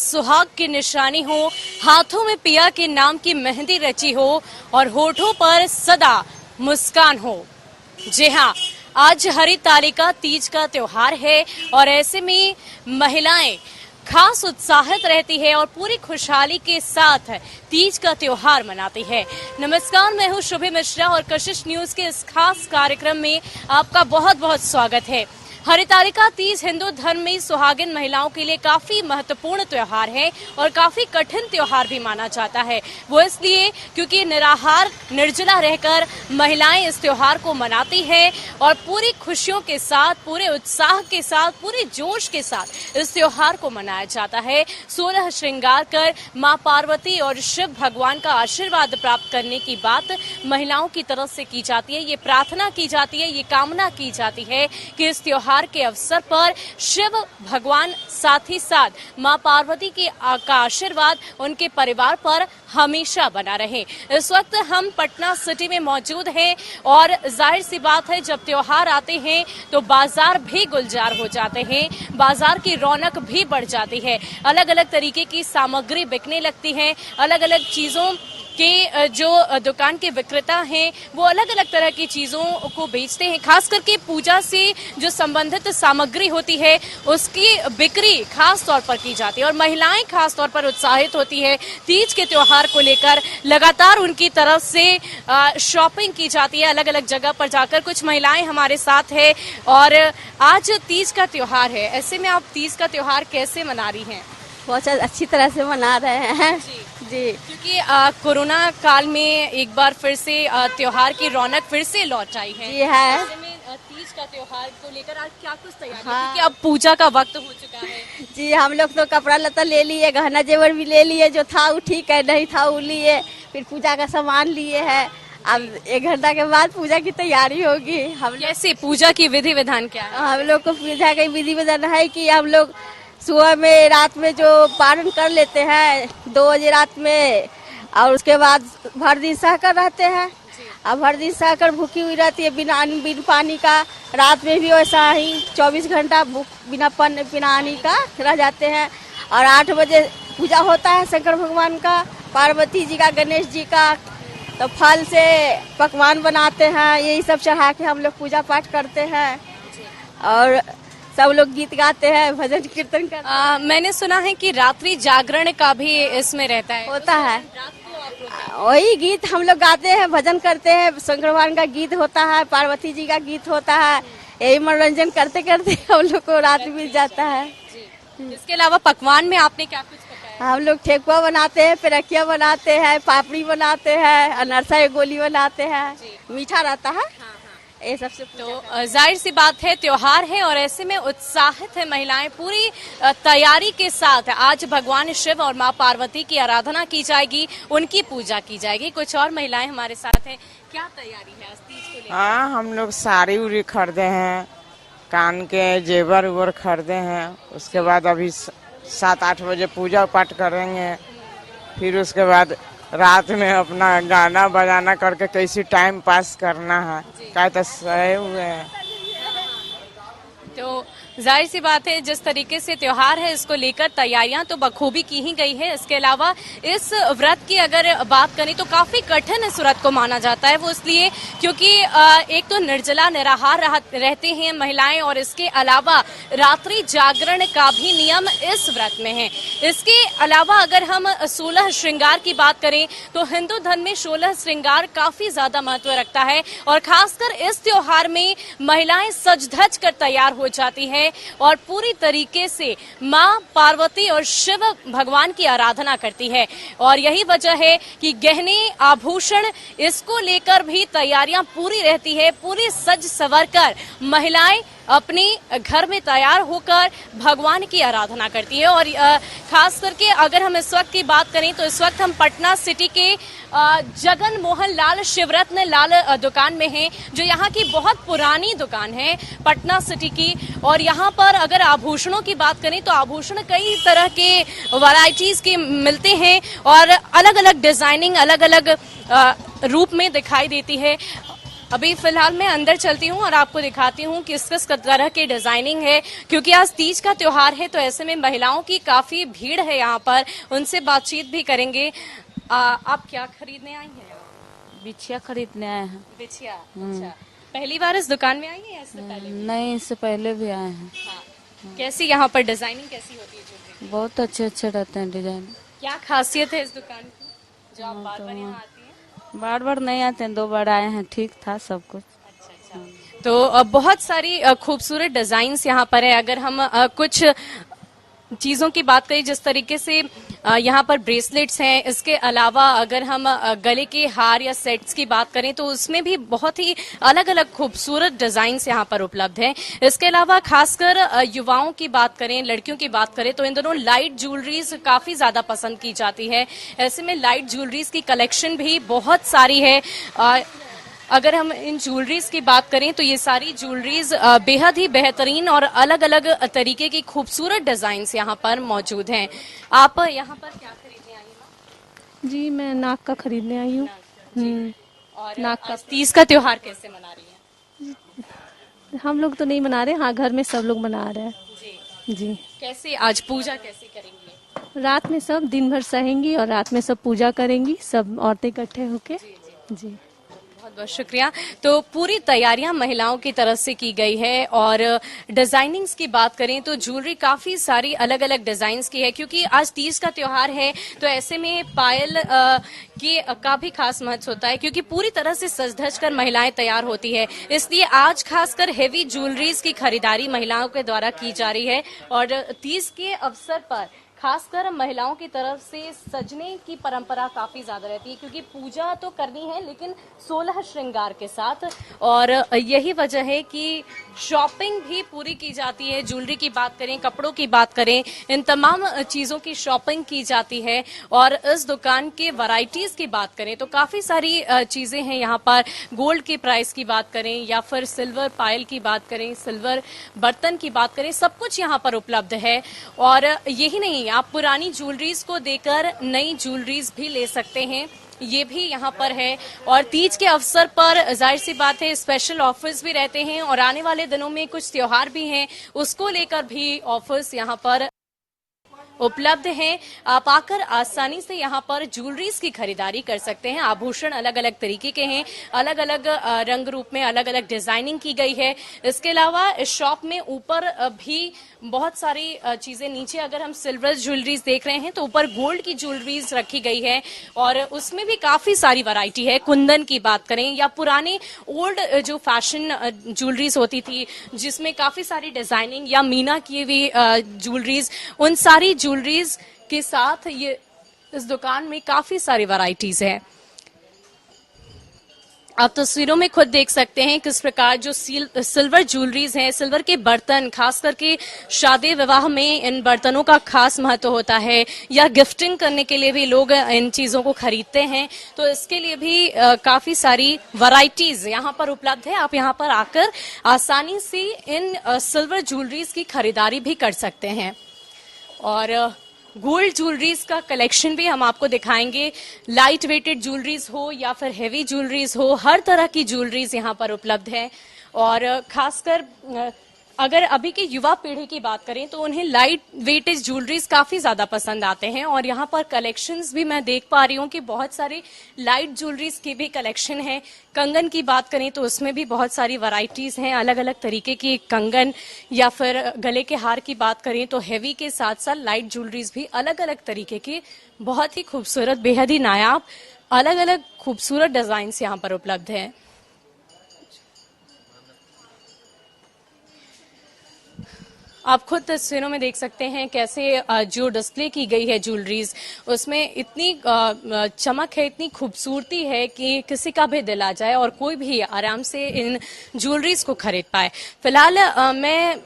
सुहाग की निशानी हो, हाथों में पिया के नाम की मेहंदी रची हो और होठों पर सदा मुस्कान हो। जी हाँ, आज हरितालिका तीज का त्योहार है और ऐसे में महिलाएं खास उत्साहित रहती है और पूरी खुशहाली के साथ तीज का त्योहार मनाती है। नमस्कार, मैं हूँ शुभी मिश्रा और कशिश न्यूज के इस खास कार्यक्रम में आपका बहुत बहुत स्वागत है। हरितालिका तीज हिंदू धर्म में सुहागिन महिलाओं के लिए काफी महत्वपूर्ण त्योहार है और काफी कठिन त्योहार भी माना जाता है। वो इसलिए क्योंकि निराहार निर्जला रहकर महिलाएं इस त्योहार को मनाती हैं और पूरी खुशियों के साथ, पूरे उत्साह के साथ, पूरे जोश के साथ इस त्योहार को मनाया जाता है। 16 श्रृंगार कर मां पार्वती और शिव भगवान का आशीर्वाद प्राप्त करने की बात महिलाओं की तरफ से की जाती है। ये प्रार्थना की जाती है, ये कामना की जाती है कि इस त्योहार के अवसर पर शिव भगवान साथ ही साथ मां पार्वती का आशीर्वाद उनके परिवार पर हमेशा बना रहे। इस वक्त हम पटना सिटी में मौजूद हैं और जाहिर सी बात है, जब त्योहार आते हैं तो बाजार भी गुलजार हो जाते हैं, बाजार की रौनक भी बढ़ जाती है। अलग अलग तरीके की सामग्री बिकने लगती है, अलग अलग चीजों के जो दुकान के विक्रेता हैं वो अलग अलग तरह की चीज़ों को बेचते हैं। खास करके पूजा से जो संबंधित सामग्री होती है उसकी बिक्री खास तौर पर की जाती है और महिलाएं खास तौर पर उत्साहित होती है तीज के त्योहार को लेकर। लगातार उनकी तरफ से शॉपिंग की जाती है अलग अलग जगह पर जाकर। कुछ महिलाएं हमारे साथ है और आज तीज का त्योहार है, ऐसे में आप तीज का त्योहार कैसे मना रही हैं? बहुत अच्छी तरह से मना रहे हैं जी, क्योंकि कोरोना काल में एक बार फिर से त्योहार की रौनक फिर से लौट आई है। जी है। ऐसे में तीज का त्योहार को लेकर आज क्या कुछ तैयारी है? क्योंकि अब पूजा का वक्त हो चुका है। जी, हम लोग तो कपड़ा लता ले लिए, गहना जेवर भी ले लिए, जो था वो ठीक है, नहीं था वो लिए, फिर पूजा का सामान लिए है। अब 1 घंटा के बाद पूजा की तैयारी होगी। हम कैसे पूजा की विधि विधान क्या है? हम लोग को पूजा का विधि विधान है कि हम लोग सुबह में रात में जो पारण कर लेते हैं 2 बजे रात में, और उसके बाद भर दिन सहकर रहते हैं। अब भर दिन सहकर भूखी हुई रहती है बिना पानी का। रात में भी वैसा ही 24 घंटा बिना पानी का रह जाते हैं। और 8 बजे पूजा होता है शंकर भगवान का, पार्वती जी का, गणेश जी का। तो फल से पकवान बनाते हैं, यही सब चढ़ा के हम लोग पूजा पाठ करते हैं और सब लोग गीत गाते हैं, भजन कीर्तन करते हैं। मैंने सुना है कि रात्रि जागरण का भी इसमें रहता है। होता है, वही गीत हम लोग गाते हैं, भजन करते हैं। शंकर भगवान का गीत होता है, पार्वती जी का गीत होता है। यही मनोरंजन करते करते हम लोग को रात बीत जाता है। इसके अलावा पकवान में आपने क्या कुछ पकाया? हम लोग ठेकुआ बनाते हैं, पेरकिया बनाते हैं, पापड़ी बनाते हैं, अनरसा की गोली बनाते हैं, मीठा रहता है। ये सबसे तो जाहिर सी बात है, त्योहार है और ऐसे में उत्साहित है महिलाएं पूरी तैयारी के साथ। आज भगवान शिव और मां पार्वती की आराधना की जाएगी, उनकी पूजा की जाएगी। कुछ और महिलाएं हमारे साथ हैं, क्या तैयारी है आज तीज को लेकर? हाँ, हम लोग साड़ी उड़ी खरीदे हैं, कान के जेवर उवर खरीदे हैं। उसके बाद अभी 7-8 बजे पूजा पाठ करेंगे, फिर उसके बाद रात में अपना गाना बजाना करके कैसे टाइम पास करना है, क्या तो सहे हुए हैं। तो जाहिर सी बात है, जिस तरीके से त्योहार है इसको लेकर तैयारियां तो बखूबी की ही गई है। इसके अलावा इस व्रत की अगर बात करें तो काफी कठिन इस व्रत को माना जाता है। वो इसलिए क्योंकि एक तो निर्जला निराहार रहते हैं महिलाएं और इसके अलावा रात्रि जागरण का भी नियम इस व्रत में है। इसके अलावा अगर हम 16 श्रृंगार की बात करें तो हिंदू धर्म में 16 श्रृंगार काफी ज्यादा महत्व रखता है और खासकर इस त्योहार में महिलाएं सज धज कर तैयार हो जाती है और पूरी तरीके से मां पार्वती और शिव भगवान की आराधना करती है। और यही वजह है कि गहने आभूषण इसको लेकर भी तैयारियां पूरी रहती है। पूरी सज संवर कर महिलाएं अपने घर में तैयार होकर भगवान की आराधना करती है। और खास करके अगर हम इस वक्त की बात करें तो इस वक्त हम पटना सिटी के जगन मोहन लाल शिवरत्न लाल दुकान में हैं, जो यहाँ की बहुत पुरानी दुकान है पटना सिटी की। और यहाँ पर अगर आभूषणों की बात करें तो आभूषण कई तरह के वैरायटीज के मिलते हैं और अलग अलग डिजाइनिंग अलग अलग रूप में दिखाई देती है। अभी फिलहाल मैं अंदर चलती हूँ और आपको दिखाती हूँ किस किस तरह की डिजाइनिंग है, क्योंकि आज तीज का त्योहार है तो ऐसे में महिलाओं की काफी भीड़ है यहाँ पर। उनसे बातचीत भी करेंगे। आप क्या खरीदने आई हैं? बिछिया खरीदने आए हैं। बिछिया। अच्छा, पहली बार इस दुकान में आई हैं या इससे पहले? नहीं, इससे पहले भी आए हैं। हाँ। कैसी यहाँ पर डिजाइनिंग कैसी होती है ज्वेलरी की? बहुत अच्छे अच्छे रहते हैं डिजाइन। क्या खासियत है इस दुकान की जो आप बार बार यहाँ आती हैं? बार बार नहीं आते हैं, 2 बार आए हैं, ठीक था सब कुछ। अच्छा अच्छा। तो बहुत सारी खूबसूरत डिजाइन्स यहाँ पर है। अगर हम कुछ चीजों की बात करें, जिस तरीके से यहाँ पर ब्रेसलेट्स हैं, इसके अलावा अगर हम गले के हार या सेट्स की बात करें तो उसमें भी बहुत ही अलग अलग खूबसूरत डिजाइन्स यहाँ पर उपलब्ध हैं। इसके अलावा खासकर युवाओं की बात करें, लड़कियों की बात करें तो इन दोनों लाइट ज्वेलरीज काफी ज्यादा पसंद की जाती है। ऐसे में लाइट ज्वेलरीज की कलेक्शन भी बहुत सारी है। अगर हम इन ज्वेलरीज की बात करें तो ये सारी ज्वेलरीज बेहद ही बेहतरीन और अलग अलग तरीके की खूबसूरत डिजाइन्स यहाँ पर मौजूद हैं। आप यहाँ पर क्या खरीदने आई हैं? जी, मैं नाक का खरीदने आई हूँ। और नाक का। आज तीज का त्योहार कैसे मना रही हैं? हम लोग तो नहीं मना रहे, हाँ घर में सब लोग मना रहे हैं। जी। जी, कैसे आज पूजा कैसे करेंगी? रात में सब दिन भर सहेंगी और रात में सब पूजा करेंगी, सब औरतें इकट्ठे होके। जी, बहुत बहुत शुक्रिया। तो पूरी तैयारियां महिलाओं की तरफ से की गई है और डिजाइनिंग्स की बात करें तो ज्वेलरी काफी सारी अलग अलग डिजाइन्स की है, क्योंकि आज तीज का त्योहार है तो ऐसे में पायल का भी खास महत्व होता है, क्योंकि पूरी तरह से सज धज कर महिलाएं तैयार होती है। इसलिए आज खासकर हेवी ज्वेलरीज की खरीदारी महिलाओं के द्वारा की जा रही है और तीज के अवसर पर खासकर महिलाओं की तरफ से सजने की परंपरा काफी ज्यादा रहती है, क्योंकि पूजा तो करनी है लेकिन 16 श्रृंगार के साथ। और यही वजह है कि शॉपिंग भी पूरी की जाती है। ज्वेलरी की बात करें, कपड़ों की बात करें, इन तमाम चीजों की शॉपिंग की जाती है। और इस दुकान के वैरायटीज की बात करें तो काफी सारी चीजें हैं यहाँ पर। गोल्ड के प्राइस की बात करें या फिर सिल्वर पायल की बात करें, सिल्वर बर्तन की बात करें, सब कुछ यहाँ पर उपलब्ध है। और यही नहीं, आप पुरानी ज्वेलरीज को देकर नई ज्वेलरीज भी ले सकते हैं, ये भी यहाँ पर है। और तीज के अवसर पर जाहिर सी बात है स्पेशल ऑफर्स भी रहते हैं और आने वाले दिनों में कुछ त्योहार भी हैं, उसको लेकर भी ऑफर्स यहाँ पर उपलब्ध हैं। आप आकर आसानी से यहाँ पर ज्वेलरीज की खरीदारी कर सकते हैं। आभूषण अलग अलग तरीके के हैं, अलग अलग रंग रूप में अलग अलग डिजाइनिंग की गई है। इसके अलावा इस शॉप में ऊपर भी बहुत सारी चीजें, नीचे अगर हम सिल्वर ज्वेलरीज देख रहे हैं तो ऊपर गोल्ड की ज्वेलरीज रखी गई है और उसमें भी काफी सारी वैरायटी है। कुंदन की बात करें या पुराने ओल्ड जो फैशन ज्वेलरीज होती थी जिसमें काफी सारी डिजाइनिंग या मीना की हुई ज्वेलरीज, उन सारी ज्वेलरीज के साथ ये इस दुकान में काफी सारी वैरायटीज है। आप तस्वीरों में खुद देख सकते हैं किस प्रकार जो सिल्वर ज्वेलरीज हैं, सिल्वर के बर्तन, खास करके शादी विवाह में इन बर्तनों का खास महत्व होता है, या गिफ्टिंग करने के लिए भी लोग इन चीजों को खरीदते हैं, तो इसके लिए भी काफी सारी वैरायटीज यहाँ पर उपलब्ध है। आप यहाँ पर आकर आसानी से इन सिल्वर ज्वेलरीज की खरीदारी भी कर सकते हैं। और गोल्ड ज्वेलरीज का कलेक्शन भी हम आपको दिखाएंगे। लाइट वेटेड ज्वेलरीज हो या फिर हेवी ज्वेलरीज हो, हर तरह की ज्वेलरीज यहाँ पर उपलब्ध है। और खासकर अगर अभी की युवा पीढ़ी की बात करें तो उन्हें लाइट वेटेड ज्वेलरीज काफी ज्यादा पसंद आते हैं और यहाँ पर कलेक्शंस भी मैं देख पा रही हूँ कि बहुत सारे लाइट ज्वेलरीज की भी कलेक्शन है। कंगन की बात करें तो उसमें भी बहुत सारी वैरायटीज हैं, अलग अलग तरीके की कंगन, या फिर गले के हार की बात करें तो हेवी के साथ साथ लाइट ज्वेलरीज भी अलग अलग तरीके के, बहुत ही खूबसूरत, बेहद ही नायाब, अलग अलग खूबसूरत डिजाइन यहाँ पर उपलब्ध है। आप खुद तस्वीरों में देख सकते हैं कैसे जो डिस्प्ले की गई है ज्वेलरीज, उसमें इतनी चमक है, इतनी खूबसूरती है कि किसी का भी दिल आ जाए और कोई भी आराम से इन ज्वेलरीज को खरीद पाए। फिलहाल मैं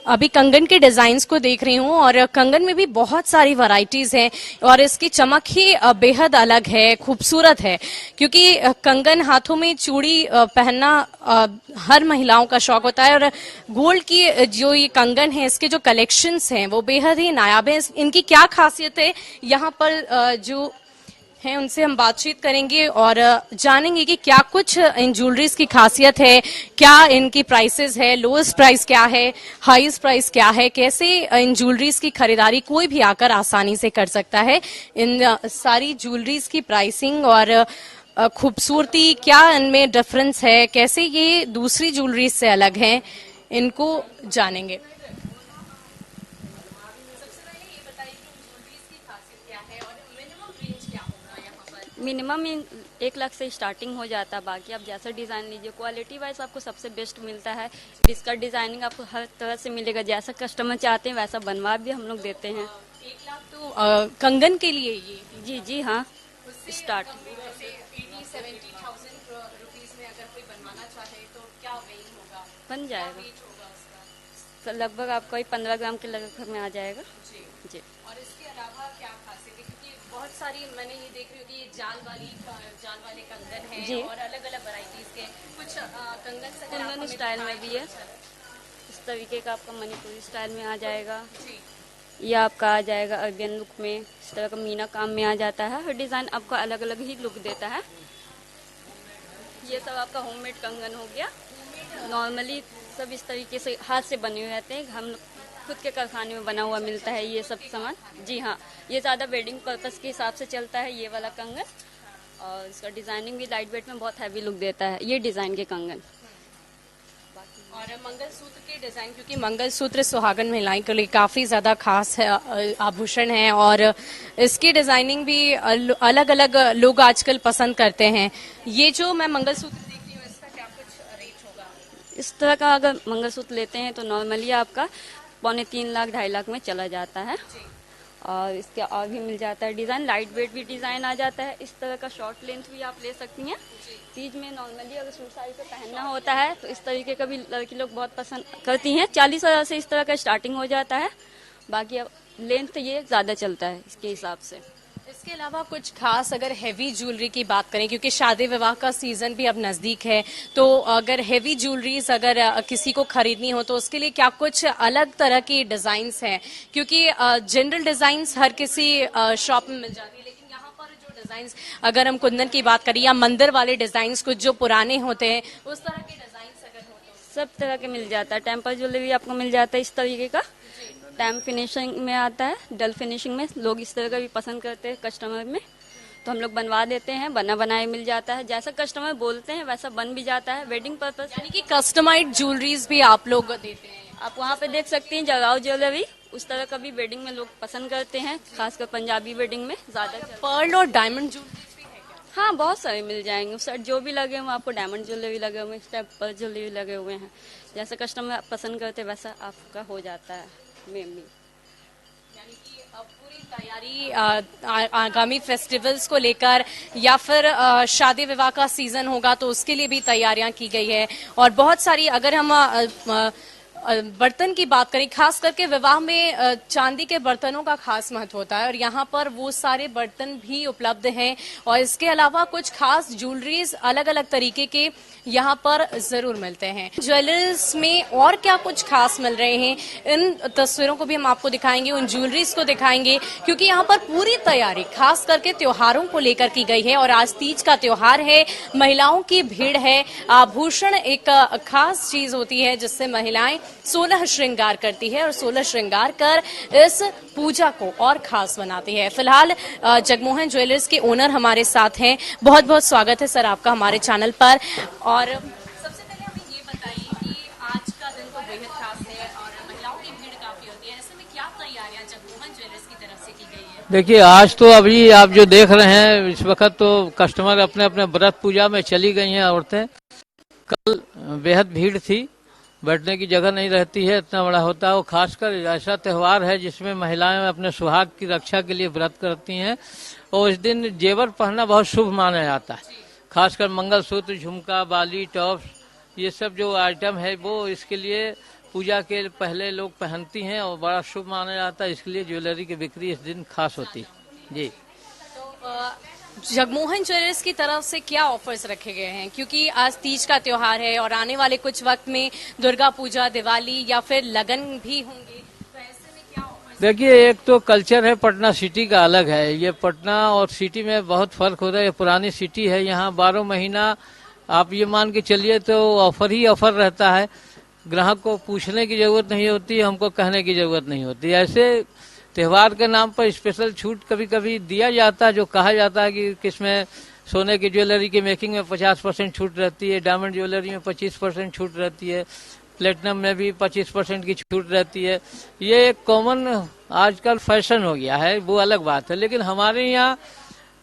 अभी कंगन के डिजाइन्स को देख रही हूँ और कंगन में भी बहुत सारी वैरायटीज हैं और इसकी चमक ही बेहद अलग है, खूबसूरत है, क्योंकि कंगन, हाथों में चूड़ी पहनना हर महिलाओं का शौक होता है। और गोल्ड की जो ये कंगन है, इसके जो कलेक्शंस हैं वो बेहद ही नायाब है। इनकी क्या खासियत है, यहाँ पर जो हैं उनसे हम बातचीत करेंगे और जानेंगे कि क्या कुछ इन ज्वेलरीज की खासियत है, क्या इनकी प्राइसेस है, लोएस्ट प्राइस क्या है, हाईएस्ट प्राइस क्या है, कैसे इन ज्वेलरीज की खरीदारी कोई भी आकर आसानी से कर सकता है। इन सारी ज्वेलरीज की प्राइसिंग और खूबसूरती, क्या इनमें डिफरेंस है, कैसे ये दूसरी ज्वेलरीज से अलग हैं, इनको जानेंगे। मिनिमम 1 लाख से स्टार्टिंग हो जाता है, बाकी आप जैसा डिजाइन लीजिए क्वालिटी वाइज आपको सबसे बेस्ट मिलता है। इसका डिजाइनिंग आपको हर तरह से मिलेगा, जैसा कस्टमर चाहते हैं वैसा बनवा भी हम लोग देते हैं। 1 लाख तो कंगन के लिए ये जी जी हाँ, स्टार्ट 80-70,000 रुपीस में अगर कोई बनवाना चाहे तो क्या रेंज होगा, बन जाएगा। रेट होगा उसका? तो लगभग आपको 15 ग्राम के लगभग में आ जाएगा जी जी। और इसके अलावा क्या खासियत है, क्योंकि बहुत सारी मैंने ये देख रही हूँ कि ये जाल वाले कंगन है जी। और अलग अलग वैरायटीज के कुछ कंगन से अगर आप कुंदन हमें स्टाइल में दिखाएं भी है, तो इस तरीके का आपका मणिपुरी स्टाइल में आ जाएगा। जी ये आपका आ जाएगा अरबियन लुक में, इस तरह का मीना काम में आ जाता है। हर डिजाइन आपको अलग अलग ही लुक देता है। ये सब आपका होममेड कंगन हो गया। नॉर्मली सब इस तरीके से हाथ से बने हुए रहते हैं, हम खुद के कारखाने में बना हुआ मिलता है ये सब सामान। जी हाँ, ये ज़्यादा वेडिंग पर्पस के हिसाब से चलता है ये वाला कंगन, और इसका डिजाइनिंग भी लाइट वेट में बहुत हैवी लुक देता है ये डिजाइन के कंगन। और मंगलसूत्र के डिजाइन, क्योंकि मंगलसूत्र सुहागन महिलाएं के लिए काफी ज्यादा खास है, आभूषण है और इसकी डिजाइनिंग भी अलग अलग लोग आजकल पसंद करते हैं। ये जो मैं मंगलसूत्र देख रही हूँ इसका क्या कुछ रेट होगा? इस तरह का अगर मंगलसूत्र लेते हैं तो नॉर्मली आपका 2.25 लाख 2.5 लाख में चला जाता है। और इसके और भी मिल जाता है डिजाइन, लाइट वेट भी डिजाइन आ जाता है। इस तरह का शॉर्ट लेंथ भी आप ले सकती हैं। तीज में नॉर्मली अगर सूट साड़ी पे पहनना होता है तो इस तरीके का भी लड़की लोग बहुत पसंद करती हैं। 40,000 से इस तरह का स्टार्टिंग हो जाता है, बाकी अब लेंथ ये ज्यादा चलता है इसके हिसाब से। इसके अलावा कुछ खास अगर हैवी ज्वेलरी की बात करें, क्योंकि शादी विवाह का सीजन भी अब नजदीक है, तो अगर हैवी ज्वेलरीज अगर किसी को खरीदनी हो तो उसके लिए क्या कुछ अलग तरह की डिजाइन्स हैं? क्योंकि जनरल डिजाइन्स हर किसी शॉप में मिल जाती है, लेकिन यहाँ पर जो डिजाइन्स, अगर हम कुंदन की बात करें या मंदिर वाले डिजाइन्स कुछ जो पुराने होते हैं, उस तरह के डिजाइन्स अगर हो तो सब तरह के मिल जाता है। टेम्पल ज्वेलरी आपको मिल जाता है इस तरीके का, टैम फिनिशिंग में आता है, डल फिनिशिंग में। लोग इस तरह का भी पसंद करते हैं कस्टमर में, तो हम लोग बनवा देते हैं। बना बनाए मिल जाता है, जैसा कस्टमर बोलते हैं वैसा बन भी जाता है। वेडिंग पर्पस यानी कि कस्टमाइज्ड ज्वेलरीज भी आप लोग देते हैं? आप वहाँ पे देख सकती हैं जगाओ ज्वेलरी, उस तरह का भी वेडिंग में लोग पसंद करते हैं, खासकर पंजाबी वेडिंग में ज्यादा चलता है। पर्ल और डायमंड ज्वेलरीज भी है क्या? हाँ, बहुत सारे मिल जाएंगे। सर जो भी लगे हुए आपको, डायमंड ज्वेलरी लगे हुए हैं, स्टेप पर ज्वेलरी लगे हुए हैं, जैसा कस्टमर पसंद करते हैं वैसा आपका हो जाता है मेनली। यानी कि पूरी तैयारी आगामी फेस्टिवल्स को लेकर या फिर शादी विवाह का सीजन होगा तो उसके लिए भी तैयारियां की गई है। और बहुत सारी, अगर हम बर्तन की बात करें, खास करके विवाह में चांदी के बर्तनों का खास महत्व होता है और यहाँ पर वो सारे बर्तन भी उपलब्ध हैं। और इसके अलावा कुछ खास ज्वेलरीज अलग अलग तरीके के यहाँ पर जरूर मिलते हैं। ज्वेलर्स में और क्या कुछ खास मिल रहे हैं, इन तस्वीरों को भी हम आपको दिखाएंगे, उन ज्वेलरीज को दिखाएंगे, क्योंकि यहाँ पर पूरी तैयारी खास करके त्योहारों को लेकर की गई है। और आज तीज का त्योहार है, महिलाओं की भीड़ है। आभूषण एक खास चीज होती है जिससे महिलाएं 16 श्रृंगार करती है और 16 श्रृंगार कर इस पूजा को और खास बनाती है। फिलहाल जगमोहन ज्वेलर्स के ओनर हमारे साथ हैं। बहुत बहुत स्वागत है सर आपका हमारे चैनल पर। और सबसे पहले हमें ये बताइए कि आज का दिन तो बेहद खास है और महिलाओं की भीड़ काफी होती है, ऐसे में क्या तैयारियां जगमोहन ज्वेलर्स की तरफ से की गई है? देखिए, आज तो अभी आप जो देख रहे हैं इस वक्त तो कस्टमर अपने अपने व्रत पूजा में चली गई हैं औरतें। कल बेहद भीड़ थी, बैठने की जगह नहीं रहती है, इतना बड़ा होता है। और खासकर ऐसा त्यौहार है जिसमें महिलाएं अपने सुहाग की रक्षा के लिए व्रत करती हैं और इस दिन जेवर पहनना बहुत शुभ माना जाता है। खासकर मंगलसूत्र, झुमका, बाली, टॉप्स, ये सब जो आइटम है वो इसके लिए पूजा के पहले लोग पहनती हैं और बड़ा शुभ माना जाता है। इसके लिए ज्वेलरी की बिक्री इस दिन खास होती है जी। जगमोहन ज्वेलर्स की तरफ से क्या ऑफर्स रखे गए हैं, क्योंकि आज तीज का त्योहार है और आने वाले कुछ वक्त में दुर्गा पूजा, दिवाली या फिर लगन भी होंगे, तो ऐसे में क्या ऑफर्स देखिए, एक तो कल्चर है पटना सिटी का अलग है। ये पटना और सिटी में बहुत फर्क होता है। ये पुरानी सिटी है, यहाँ 12 महीना आप ये मान के चलिए तो ऑफर ही ऑफर रहता है। ग्राहक को पूछने की जरूरत नहीं होती, हमको कहने की जरूरत नहीं होती। ऐसे त्योहार के नाम पर स्पेशल छूट कभी कभी दिया जाता है, जो कहा जाता है कि किसमें सोने की ज्वेलरी की मेकिंग में 50% छूट रहती है, डायमंड ज्वेलरी में 25% छूट रहती है, प्लेटिनम में भी 25% की छूट रहती है। ये एक कॉमन आजकल फैशन हो गया है, वो अलग बात है। लेकिन हमारे यहाँ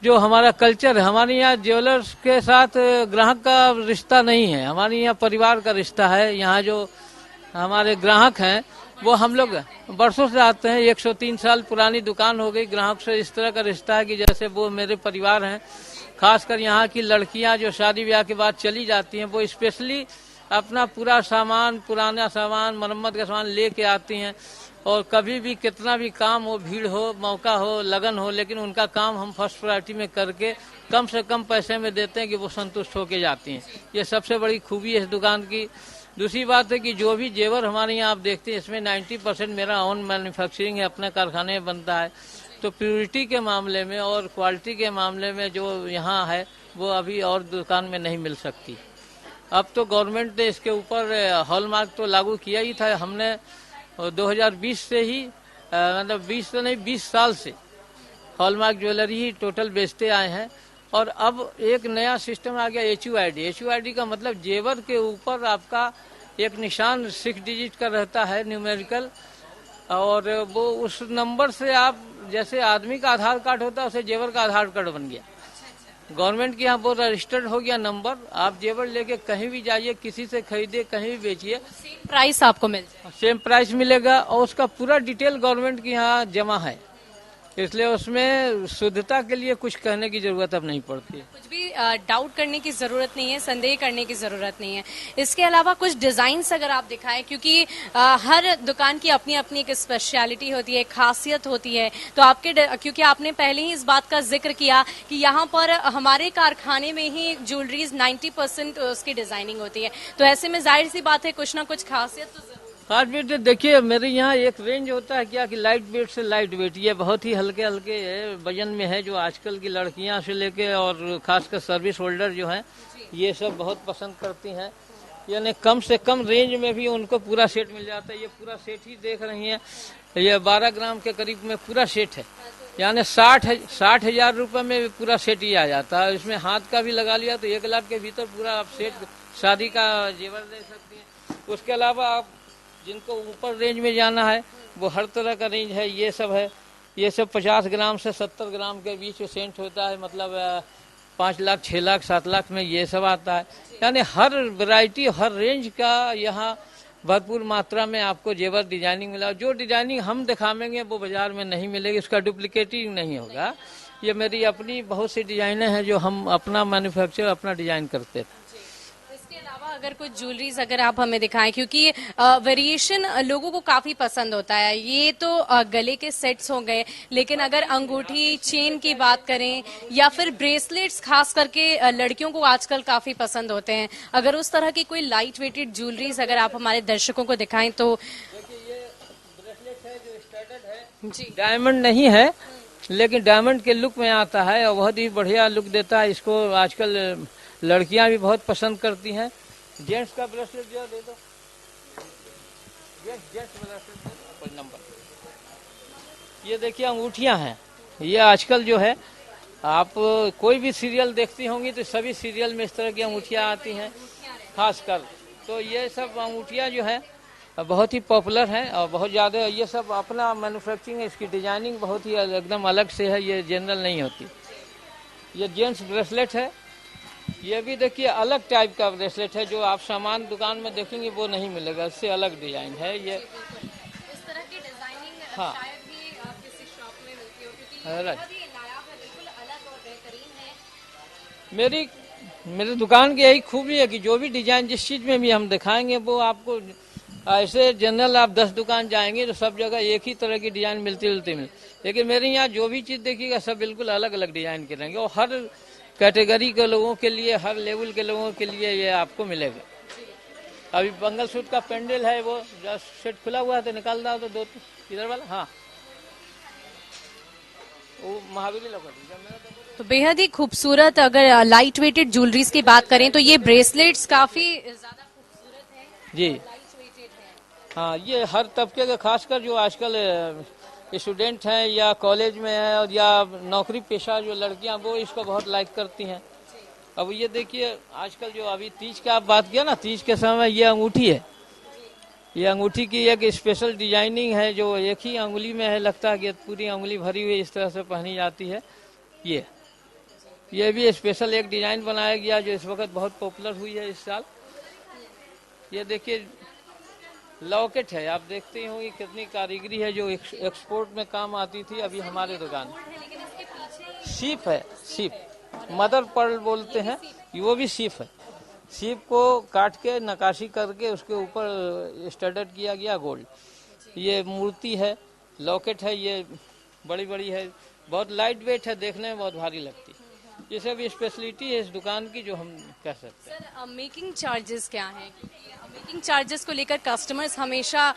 जो हमारा कल्चर है, हमारे यहाँ ज्वेलर्स के साथ ग्राहक का रिश्ता नहीं है, हमारे यहाँ परिवार का रिश्ता है। यहाँ जो हमारे ग्राहक हैं वो हम लोग बरसों से आते हैं। 103 साल पुरानी दुकान हो गई। ग्राहक से इस तरह का रिश्ता है कि जैसे वो मेरे परिवार हैं। खासकर यहाँ की लड़कियाँ जो शादी ब्याह के बाद चली जाती हैं, वो स्पेशली अपना पूरा सामान, पुराना सामान, मरम्मत का सामान लेके आती हैं। और कभी भी कितना भी काम हो, भीड़ हो, मौका हो, लगन हो, लेकिन उनका काम हम फर्स्ट प्रायोरिटी में करके कम से कम पैसे में देते हैं कि वो संतुष्ट होके जाती हैं। ये सबसे बड़ी खूबी है इस दुकान की। दूसरी बात है कि जो भी जेवर हमारे यहाँ आप देखते हैं, इसमें 90% मेरा ओन मैन्युफैक्चरिंग है, अपने कारखाने में बनता है। तो प्योरिटी के मामले में और क्वालिटी के मामले में जो यहाँ है वो अभी और दुकान में नहीं मिल सकती। अब तो गवर्नमेंट ने इसके ऊपर हॉलमार्क तो लागू किया ही था। हमने 2020 से ही मतलब 20 तो नहीं 20 साल से हॉलमार्क ज्वेलरी ही टोटल बेचते आए हैं। और अब एक नया सिस्टम आ गया HUID। HUID का मतलब जेवर के ऊपर आपका एक निशान 6 डिजिट का रहता है, न्यूमेरिकल, और वो उस नंबर से आप, जैसे आदमी का आधार कार्ड होता है उसे जेवर का आधार कार्ड बन गया। गवर्नमेंट के यहाँ वो रजिस्टर्ड हो गया नंबर। आप जेवर लेके कहीं भी जाइए, किसी से खरीदे, कहीं भी बेचिए, सेम प्राइस आपको मिल जाए। सेम प्राइस मिलेगा और उसका पूरा डिटेल गवर्नमेंट के यहाँ जमा है, इसलिए उसमें शुद्धता के लिए कुछ कहने की जरूरत अब नहीं पड़ती है। कुछ भी डाउट करने की जरूरत नहीं है, संदेह करने की जरूरत नहीं है। इसके अलावा कुछ डिजाइन्स अगर आप दिखाएं, क्योंकि हर दुकान की अपनी अपनी एक स्पेशलिटी होती है, खासियत होती है। तो आपके क्योंकि आपने पहले ही इस बात का जिक्र किया कि यहाँ पर हमारे कारखाने में ही ज्वेलरीज 90% उसकी डिजाइनिंग होती है, तो ऐसे में जाहिर सी बात है कुछ ना कुछ खासियत तो जरूर। आज बेटे देखिए, मेरे यहाँ एक रेंज होता है क्या कि लाइट वेट से लाइट वेट, ये बहुत ही हल्के हल्के वजन में है, जो आजकल की लड़कियां से लेके और खासकर सर्विस होल्डर जो हैं ये सब बहुत पसंद करती हैं। यानी कम से कम रेंज में भी उनको पूरा सेट मिल जाता है। ये पूरा सेट ही देख रही हैं, ये 12 ग्राम के करीब में पूरा सेट है। यानी 60,000 रुपये में पूरा सेट ही आ जाता है। इसमें हाथ का भी लगा लिया तो 1 लाख के भीतर पूरा आप सेट शादी का जेवर दे सकती हैं। उसके अलावा आप जिनको ऊपर रेंज में जाना है वो हर तरह का रेंज है। ये सब है, ये सब 50 ग्राम से 70 ग्राम के बीच में सेंट होता है, मतलब 5 लाख, 6 लाख, 7 लाख में ये सब आता है। यानी हर वैरायटी, हर रेंज का यहाँ भरपूर मात्रा में आपको जेवर डिजाइनिंग मिला। जो डिजाइनिंग हम दिखाएंगे वो बाजार में नहीं मिलेगी, उसका डुप्लीकेटिंग नहीं होगा। ये मेरी अपनी बहुत सी डिजाइनें हैं जो हम अपना मैन्युफैक्चर, अपना डिजाइन करते थे। इसके अलावा अगर कुछ ज्वेलरीज अगर आप हमें दिखाएं, क्योंकि वेरिएशन लोगों को काफी पसंद होता है। ये तो गले के सेट्स हो गए, लेकिन अगर अंगूठी, चेन की बात करें या फिर ब्रेसलेट्स, खास करके लड़कियों को आजकल काफी पसंद होते हैं। अगर उस तरह की कोई लाइट वेटेड ज्वेलरीज अगर आप हमारे दर्शकों को दिखाएं तो देखिए, ये ब्रेसलेट है जो स्टैंडर्ड है जी, डायमंड नहीं है, लेकिन डायमंड के लुक में आता है और बहुत ही बढ़िया लुक देता है। इसको आजकल लड़कियां भी बहुत पसंद करती हैं। जेंट्स का ब्रेसलेट जो दे दो, जेंट्स ब्रेसलेट कोई नंबर। ये देखिए अंगूठियां हैं, ये आजकल जो है आप कोई भी सीरियल देखती होंगी तो सभी सीरियल में इस तरह की अंगूठियां आती हैं खासकर। तो ये सब अंगूठियां जो है बहुत ही पॉपुलर है और बहुत ज़्यादा। ये सब अपना मैन्युफैक्चरिंग है, इसकी डिजाइनिंग बहुत ही एकदम अलग से है, ये जनरल नहीं होती। ये जेंट्स ब्रेसलेट है, ये भी देखिए अलग टाइप का ब्रेसलेट है, जो आप सामान दुकान में देखेंगे वो नहीं मिलेगा, इससे अलग डिजाइन है ये। इस तरह की डिजाइनिंग हाँ, शायद ही किसी शॉप में मिलती हो, क्योंकि ये अलग। बहुत ही नायाब है, बिल्कुल अलग और बेहतरीन है। मेरी दुकान की यही खूबी है कि जो भी डिजाइन जिस चीज में भी हम दिखाएंगे वो आपको, ऐसे जनरल आप 10 दुकान जाएंगे तो सब जगह एक ही तरह की डिजाइन मिलती, लेकिन मेरे यहाँ जो भी चीज देखिएगा सब बिल्कुल अलग अलग डिजाइन के रहेंगे और हर कैटेगरी के लोगों के लिए, हर लेवल के लोगों के लिए ये आपको मिलेगा। अभी मंगलसूत्र का पेंडल है, वो जस्ट सेट खुला हुआ है तो निकाल दो तो 2 इधर वाला, हाँ वो महावीर लगा। तो बेहद ही खूबसूरत, अगर लाइट वेटेड ज्वेलरीज की बात करें तो ये ब्रेसलेट्स काफी ज्यादा खूबसूरत है जी हाँ, ये हर तबके के, खासकर जो आजकल स्टूडेंट हैं या कॉलेज में हैं और या नौकरी पेशा जो लड़कियां, वो इसको बहुत लाइक करती हैं। अब ये देखिए आजकल जो अभी तीज का आप बात किया ना, तीज के समय ये अंगूठी है, ये अंगूठी की एक स्पेशल डिजाइनिंग है जो एक ही अंगुली में है, लगता है कि पूरी अंगुली भरी हुई इस तरह से पहनी जाती है। ये भी स्पेशल एक डिजाइन बनाया गया जो इस वक्त बहुत पॉपुलर हुई है इस साल। ये देखिए लॉकेट है, आप देखते ही होंगे कितनी कारीगरी है जो एक्सपोर्ट में काम आती थी, अभी हमारे दुकान। सीप है, सीप मदर पर्ल बोलते हैं, वो भी सीप है। सीप को काट के नकाशी करके उसके ऊपर स्टडड किया गया गोल्ड। ये मूर्ति है, लॉकेट है, ये बड़ी बड़ी है, बहुत लाइट वेट है, देखने में बहुत भारी लगती है। ये सब स्पेशलिटी है इस दुकान की जो हम कह सकते हैं। सर मेकिंग चार्जेस क्या है? मेकिंग चार्जेस को लेकर कस्टमर्स हमेशा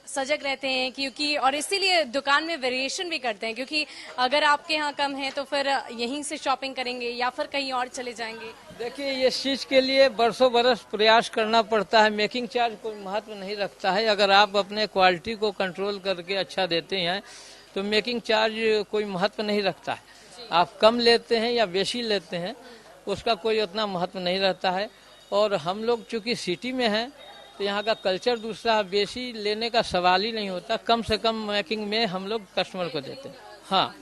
सजग रहते हैं, क्योंकि और इसीलिए दुकान में वेरिएशन भी करते हैं, क्योंकि अगर आपके यहाँ कम है तो फिर यहीं से शॉपिंग करेंगे या फिर कहीं और चले जाएंगे। देखिए ये चीज के लिए बरसों बरस प्रयास करना पड़ता है। मेकिंग चार्ज कोई महत्व नहीं रखता है। अगर आप अपने क्वालिटी को कंट्रोल करके अच्छा देते हैं तो मेकिंग चार्ज कोई महत्व नहीं रखता है। आप कम लेते हैं या बेशी लेते हैं उसका कोई उतना महत्व नहीं रहता है। और हम लोग चूंकि सिटी में हैं तो यहाँ का कल्चर दूसरा है, बेशी लेने का सवाल ही नहीं होता, कम से कम मेकिंग में हम लोग कस्टमर को देते हैं। हाँ,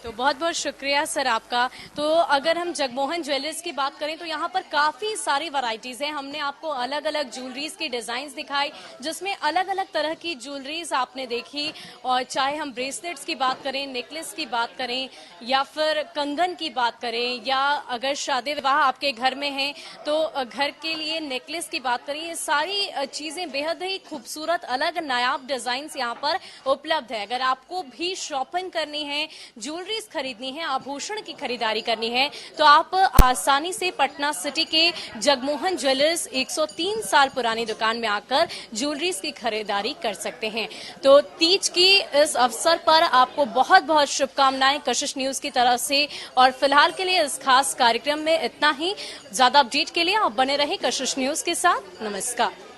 तो बहुत बहुत शुक्रिया सर आपका। तो अगर हम जगमोहन ज्वेलर्स की बात करें तो यहाँ पर काफी सारी वैरायटीज हैं। हमने आपको अलग अलग ज्वेलरीज की डिजाइन्स दिखाई, जिसमें अलग अलग तरह की ज्वेलरीज आपने देखी। और चाहे हम ब्रेसलेट्स की बात करें, नेकलेस की बात करें या फिर कंगन की बात करें, या अगर शादी विवाह आपके घर में है तो घर के लिए नेकलेस की बात करें, ये सारी चीजें बेहद ही खूबसूरत अलग नायाब डिजाइन यहाँ पर उपलब्ध है। अगर आपको भी शॉपिंग करनी है, ज्वेलरी खरीदनी है, आभूषण की खरीदारी करनी है, तो आप आसानी से पटना सिटी के जगमोहन ज्वेलर्स 103 साल पुरानी दुकान में आकर ज्वेलरीज की खरीदारी कर सकते हैं। तो तीज की इस अवसर पर आपको बहुत बहुत शुभकामनाएं कशिश न्यूज की तरफ से। और फिलहाल के लिए इस खास कार्यक्रम में इतना ही। ज्यादा अपडेट के लिए आप बने रहें कशिश न्यूज के साथ। नमस्कार।